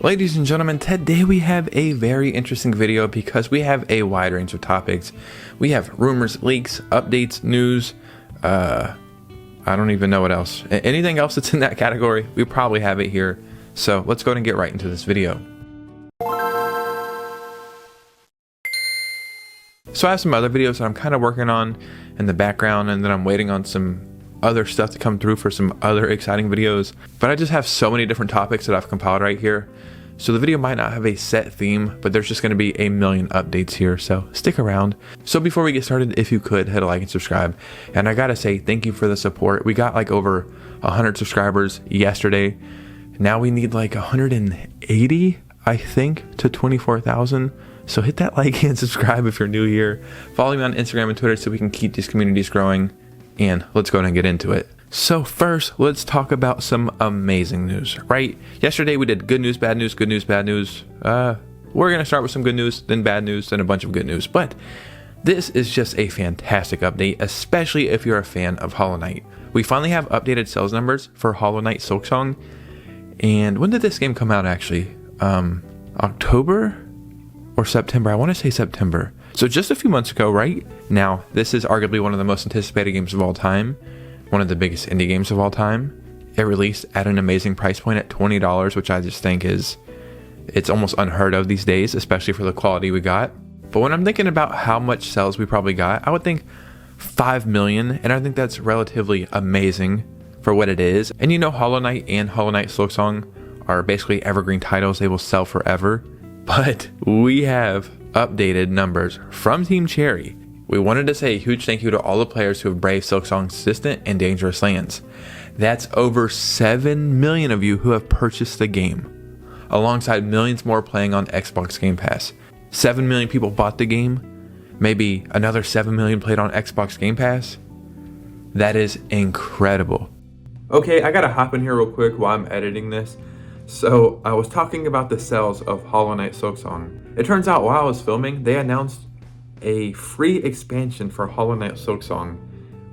Ladies and gentlemen, today we have a very interesting video because we have a wide range of topics. We have rumors, leaks, updates, news, I don't even know what else. Anything else that's in that category, we probably have it here. So let's go ahead and get right into this video. So I have some other videos that I'm kind of working on in the background, and then I'm waiting on some other stuff to come through for some other exciting videos. But I just have so many different topics that I've compiled right here. So the video might not have a set theme, but there's just going to be a million updates here, so stick around. So before we get started, if you could, hit a like and subscribe. And I gotta say, thank you for the support. We got like over 100 subscribers yesterday. Now we need like 180, I think, to 24,000. So hit that like and subscribe if you're new here. Follow me on Instagram and Twitter so we can keep these communities growing. And let's go ahead and get into it. So first, let's talk about some amazing news, right? Yesterday we did good news, bad news, good news, bad news. We're gonna start with some good news, then bad news, then a bunch of good news. But this is just a fantastic update, especially if you're a fan of Hollow Knight. We finally have updated sales numbers for Hollow Knight Silksong. And when did this game come out actually? October or September? I want to say September. So just a few months ago, right? Now, this is arguably one of the most anticipated games of all time. One of the biggest indie games of all time. It released at an amazing price point at $20, which I just think it's almost unheard of these days, especially for the quality we got. But when I'm thinking about how much sales we probably got, I would think 5 million, and I think that's relatively amazing for what it is. And you know, Hollow Knight and Hollow Knight Silksong are basically evergreen titles. They will sell forever. But we have updated numbers from Team Cherry. We wanted to say a huge thank you to all the players who have braved Silksong's distant and dangerous lands. That's over 7 million of you who have purchased the game, alongside millions more playing on Xbox Game Pass. 7 million people bought the game, maybe another 7 million played on Xbox Game Pass. That is incredible. Okay, I gotta hop in here real quick while I'm editing this. So I was talking about the sales of Hollow Knight Silksong. It turns out while I was filming, they announced a free expansion for Hollow Knight Silksong,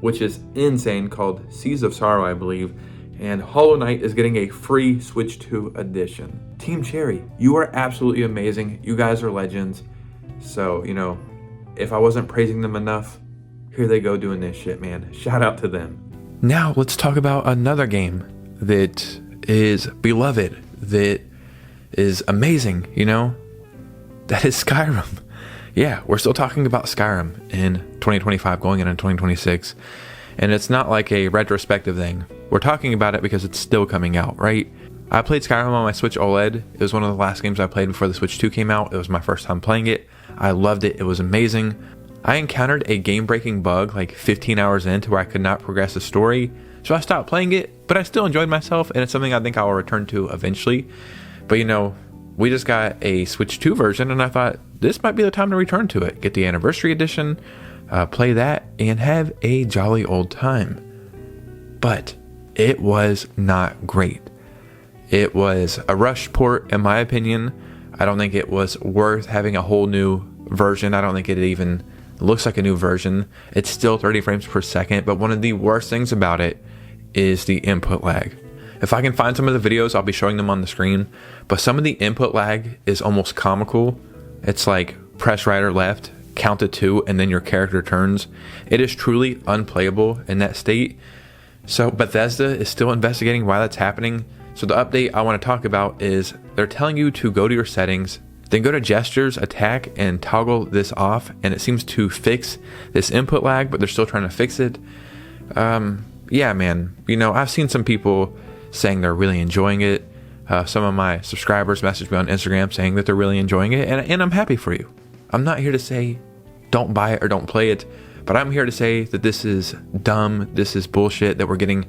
which is insane, called Seas of Sorrow, I believe. And Hollow Knight is getting a free Switch 2 edition. Team Cherry, you are absolutely amazing. You guys are legends. So, you know, if I wasn't praising them enough, here they go doing this shit, man. Shout out to them. Now let's talk about another game that is beloved, that is amazing, you know? That is Skyrim. Yeah, we're still talking about Skyrim in 2025 going into 2026. And it's not like a retrospective thing. We're talking about it because it's still coming out, right? I played Skyrim on my Switch OLED. It was one of the last games I played before the Switch 2 came out. It was my first time playing it. I loved it. It was amazing. I encountered a game-breaking bug like 15 hours into where I could not progress the story. So I stopped playing it, but I still enjoyed myself, and it's something I think I will return to eventually. But you know, we just got a Switch 2 version, and I thought this might be the time to return to it. Get the anniversary edition, play that, and have a jolly old time. But it was not great. It was a rushed port, in my opinion. I don't think it was worth having a whole new version. I don't think it even looks like a new version. It's still 30 frames per second, but one of the worst things about it is the input lag. If I can find some of the videos, I'll be showing them on the screen, but some of the input lag is almost comical. It's like press right or left, count to 2, and then your character turns. It is truly unplayable in that state. So Bethesda is still investigating why that's happening. So the update I want to talk about is they're telling you to go to your settings, then go to gestures, attack, and toggle this off, and it seems to fix this input lag, but they're still trying to fix it. Yeah, man, you know, I've seen some people saying they're really enjoying it. Some of my subscribers messaged me on Instagram saying that they're really enjoying it, and I'm happy for you. I'm not here to say don't buy it or don't play it, but I'm here to say that this is dumb, this is bullshit, that we're getting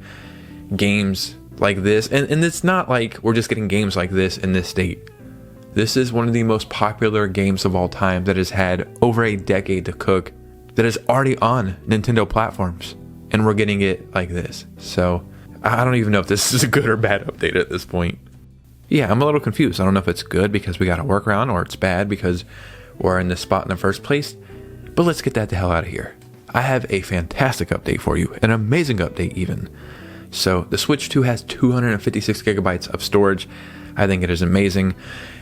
games like this, and it's not like we're just getting games like this in this state. This is one of the most popular games of all time that has had over a decade to cook, that is already on Nintendo platforms, and we're getting it like this. So I don't even know if this is a good or bad update at this point. Yeah, I'm a little confused. I don't know if it's good because we got a workaround, or it's bad because we're in this spot in the first place. But let's get that the hell out of here. I have a fantastic update for you, an amazing update even. So the Switch 2 has 256 gigabytes of storage. I think it is amazing.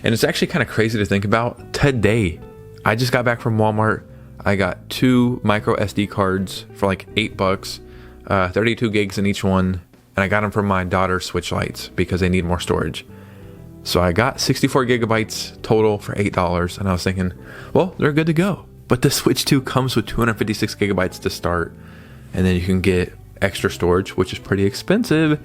And it's actually kind of crazy to think about. Today, I just got back from Walmart. I got 2 micro SD cards for like $8, 32 gigs in each one. And I got them for my daughter's Switch Lites because they need more storage. So I got 64 gigabytes total for $8. And I was thinking, well, they're good to go. But the Switch 2 comes with 256 gigabytes to start. And then you can get extra storage, which is pretty expensive.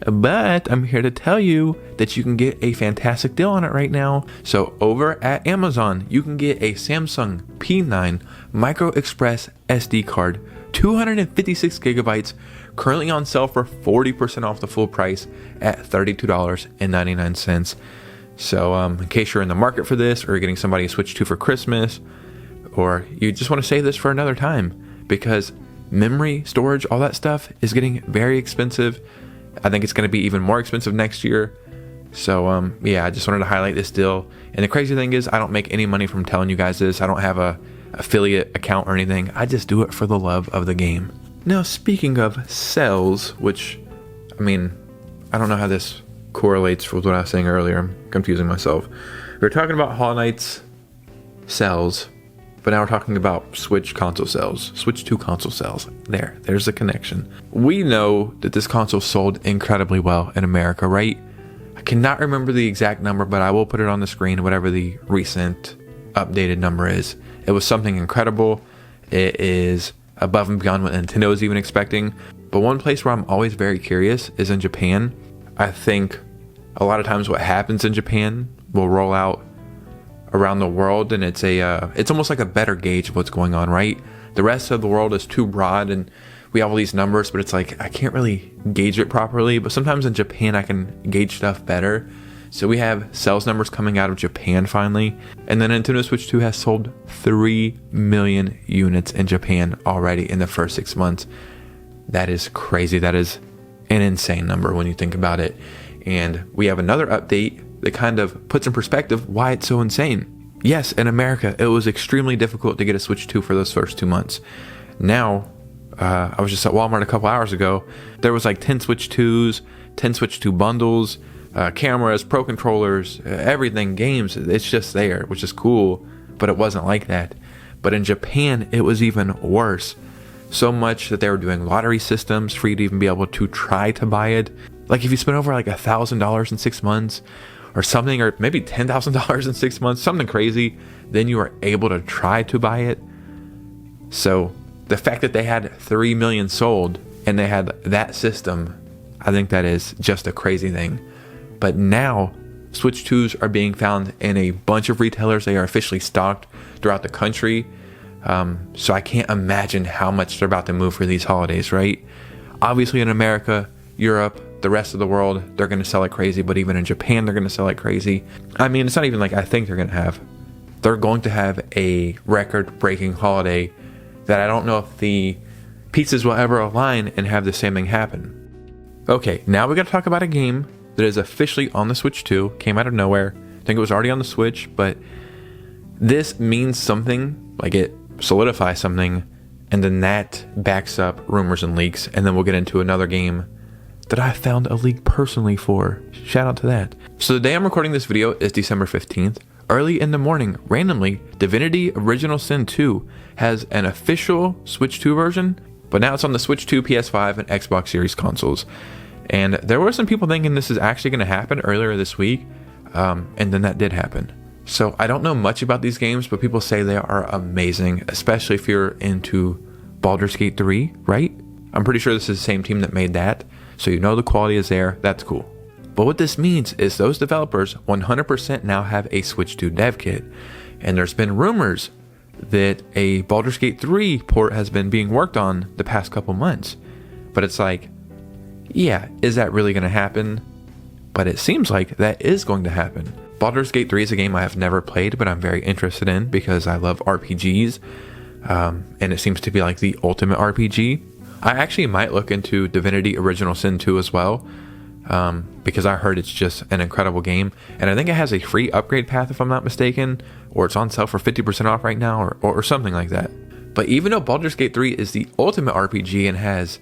But I'm here to tell you that you can get a fantastic deal on it right now. So over at Amazon, you can get a Samsung P9 Micro Express SD card, 256 gigabytes, currently on sale for 40% off the full price at $32.99. So in case you're in the market for this, or you're getting somebody a Switch 2 for Christmas, or you just want to save this for another time, because memory, storage, all that stuff is getting very expensive. I think it's going to be even more expensive next year. So yeah, I just wanted to highlight this deal. And the crazy thing is, I don't make any money from telling you guys this. I don't have a affiliate account or anything. I just do it for the love of the game. Now, speaking of sales, which, I mean, I don't know how this correlates with what I was saying earlier. I'm confusing myself. We were talking about Hollow Knight's sales, but now we're talking about Switch console sales, Switch 2 console sales. There's the connection. We know that this console sold incredibly well in America, right? I cannot remember the exact number, but I will put it on the screen, whatever the recent updated number is. It was something incredible. It is above and beyond what Nintendo was even expecting. But one place where I'm always very curious is in Japan. I think a lot of times what happens in Japan will roll out around the world, and it's almost like a better gauge of what's going on, right? The rest of the world is too broad, and we have all these numbers, but it's like I can't really gauge it properly. But sometimes in Japan I can gauge stuff better. So we have sales numbers coming out of Japan finally, and the Nintendo Switch 2 has sold 3 million units in Japan already in the first 6 months. That is crazy. That is an insane number when you think about it. And we have another update that kind of puts in perspective why it's so insane. Yes, in America, it was extremely difficult to get a Switch 2 for those first 2 months. Now, I was just at Walmart a couple hours ago. There was like 10 Switch 2s, 10 Switch 2 bundles, cameras, pro controllers, everything, games. It's just there, which is cool, but it wasn't like that. But in Japan, it was even worse. So much that they were doing lottery systems for you to even be able to try to buy it. Like if you spend over like $1,000 in 6 months or something, or maybe $10,000 in 6 months, something crazy, then you are able to try to buy it. So the fact that they had 3 million sold and they had that system, I think that is just a crazy thing. But now Switch 2s are being found in a bunch of retailers. They are officially stocked throughout the country. So I can't imagine how much they're about to move for these holidays, right? Obviously in America, Europe, the rest of the world, they're going to sell like crazy. But even in Japan, they're going to sell like crazy. I mean, it's not even like I think they're going to have. They're going to have a record-breaking holiday that I don't know if the pieces will ever align and have the same thing happen. Okay, now we got to talk about a game that is officially on the Switch 2. Came out of nowhere. I think it was already on the Switch, but this means something, like it solidifies something, and then that backs up rumors and leaks, and then we'll get into another game that I found a leak personally for. Shout out to that. So the day I'm recording this video is December 15th. Early in the morning, randomly, Divinity Original Sin 2 has an official Switch 2 version, but now it's on the Switch 2, PS5, and Xbox Series consoles. And there were some people thinking this is actually going to happen earlier this week, and then that did happen. So I don't know much about these games, but people say they are amazing, especially if you're into Baldur's Gate 3, right? I'm pretty sure this is the same team that made that, so you know the quality is there. That's cool. But what this means is those developers 100% now have a Switch 2 dev kit, and there's been rumors that a Baldur's Gate 3 port has been being worked on the past couple months. But it's like, yeah, is that really going to happen? But it seems like that is going to happen. Baldur's Gate 3 is a game I have never played, but I'm very interested in because I love RPGs, and it seems to be like the ultimate RPG. I actually might look into Divinity Original Sin 2 as well, because I heard it's just an incredible game, and I think it has a free upgrade path if I'm not mistaken, or it's on sale for 50% off right now, or something like that. But even though Baldur's Gate 3 is the ultimate RPG and has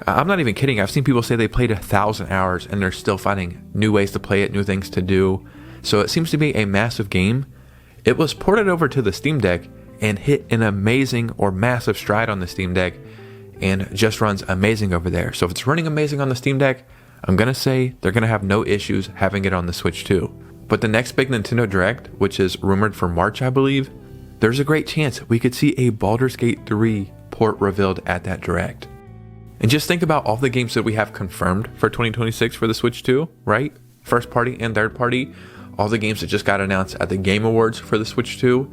I'm not even kidding. I've seen people say they played 1,000 hours and they're still finding new ways to play it, new things to do. So it seems to be a massive game. It was ported over to the Steam Deck and hit an amazing or massive stride on the Steam Deck and just runs amazing over there. So if it's running amazing on the Steam Deck, I'm going to say they're going to have no issues having it on the Switch too. But the next big Nintendo Direct, which is rumored for March, I believe, there's a great chance we could see a Baldur's Gate 3 port revealed at that Direct. And just think about all the games that we have confirmed for 2026 for the Switch 2, right? First party and third party. All the games that just got announced at the Game Awards for the Switch 2.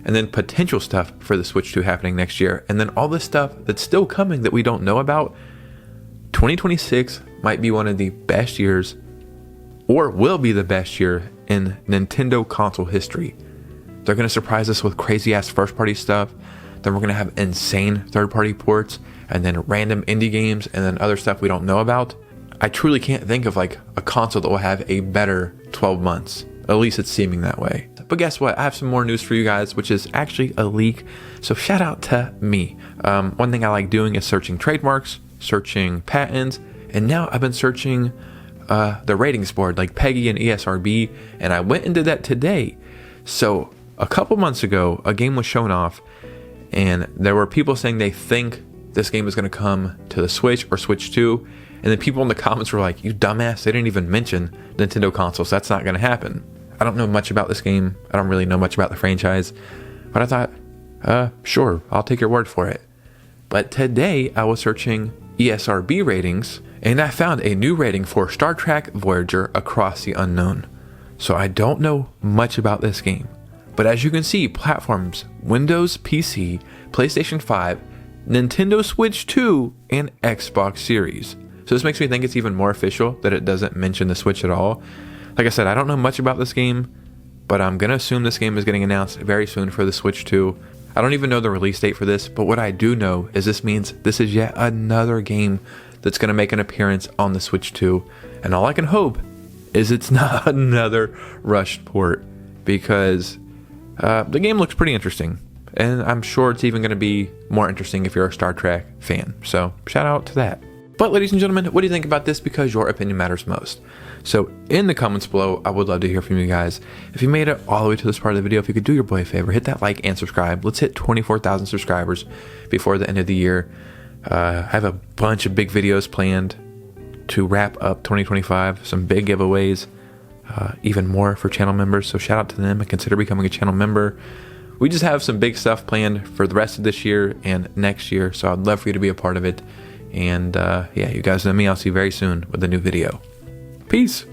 And then potential stuff for the Switch 2 happening next year. And then all this stuff that's still coming that we don't know about. 2026 might be one of the best years, or will be the best year in Nintendo console history. They're going to surprise us with crazy ass first party stuff. Then we're going to have insane third party ports. And then random indie games, and then other stuff we don't know about. I truly can't think of like a console that will have a better 12 months. At least it's seeming that way. But guess what? I have some more news for you guys, which is actually a leak. So shout out to me. One thing I like doing is searching trademarks, searching patents, and now I've been searching the ratings board like PEGI and ESRB, and I went and did that today. So a couple months ago, a game was shown off, and there were people saying they think this game is going to come to the Switch or Switch 2. And then people in the comments were like, you dumbass, they didn't even mention Nintendo consoles. That's not going to happen. I don't know much about this game. I don't really know much about the franchise. But I thought, sure, I'll take your word for it. But today I was searching ESRB ratings, and I found a new rating for Star Trek Voyager Across the Unknown. So I don't know much about this game. But as you can see, platforms Windows, PC, PlayStation 5, Nintendo Switch 2, and Xbox Series. So this makes me think it's even more official that it doesn't mention the Switch at all. Like I said, I don't know much about this game, but I'm going to assume this game is getting announced very soon for the Switch 2. I don't even know the release date for this, but what I do know is this means this is yet another game that's going to make an appearance on the Switch 2. And all I can hope is it's not another rushed port, because the game looks pretty interesting. And I'm sure it's even going to be more interesting if you're a Star Trek fan. So shout out to that. But ladies and gentlemen, what do you think about this? Because your opinion matters most. So in the comments below, I would love to hear from you guys. If you made it all the way to this part of the video, if you could do your boy a favor, hit that like and subscribe. Let's hit 24,000 subscribers before the end of the year. I have a bunch of big videos planned to wrap up 2025. Some big giveaways, even more for channel members. So shout out to them and consider becoming a channel member. We just have some big stuff planned for the rest of this year and next year, so I'd love for you to be a part of it. And yeah, you guys know me. I'll see you very soon with a new video. Peace.